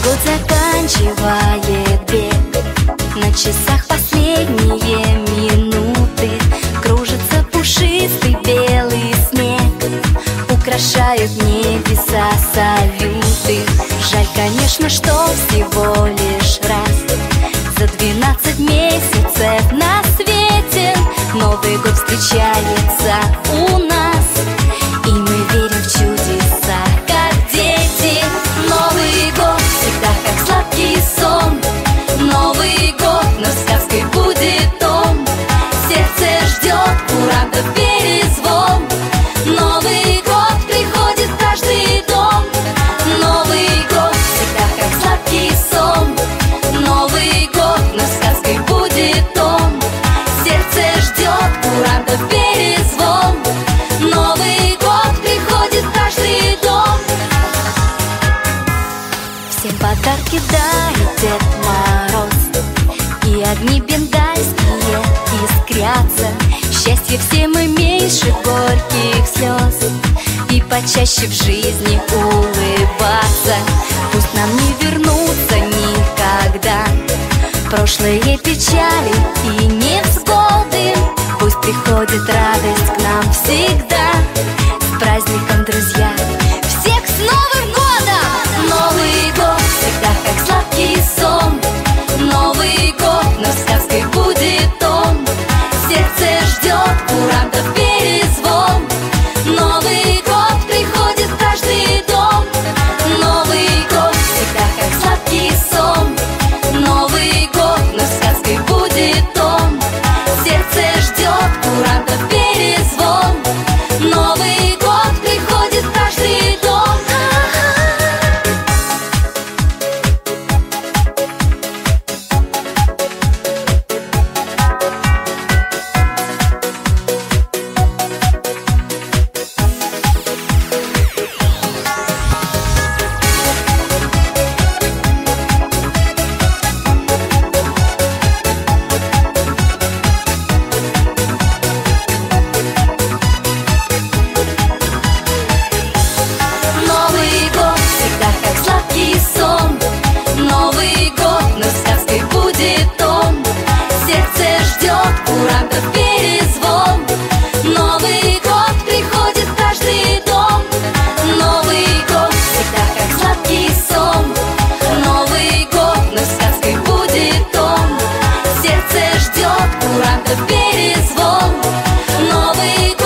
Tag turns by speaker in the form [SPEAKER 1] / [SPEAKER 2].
[SPEAKER 1] год заканчивает бег, на часах последние минуты. Кружится пушистый белый снег, украшают небеса салюты. Жаль, конечно, что всего лишь раз за 12 месяцев на свете Новый год встречается у нас, и мы верим в чудеса, как дети. Новый год всегда как сладкий сон, Новый год, но сказкой будет он. Сердце ждет курантов перезвон, Новый год приходит в каждый дом. Новый год всегда как сладкий сон, Новый год, но сказкой будет он. Сердце ждет курантов перезвон, Новый год приходит в каждый дом. Всем подарки дарит Дед Мороз, и огни бенгальские искрятся. Счастье всем и меньше горьких слез, и почаще в жизни улыбаться. Пусть нам не вернуться никогда прошлые печали и невзгоды. Пусть приходит радость к нам всегда. С праздником, друзья! Всех с Новым годом! Новый год всегда как сладкий сон, Новый год, но сказкой будет он. Сердце ждет курантов перезвон, Новый год приходит в каждый дом. Новый год всегда как сладкий сон, Новый год, но сказкой будет он. Сердце ждет курантов перезвон, Новый год приходит в каждый дом. Новый год всегда как сладкий сон, Новый год, но сказкой будет он. Сердце ждет курантов перезвон, Новый год приходит в каждый дом. Новый год всегда как сладкий сон, Новый год, но сказкой будет он. Сердце ждет курантов перезвон, Новый год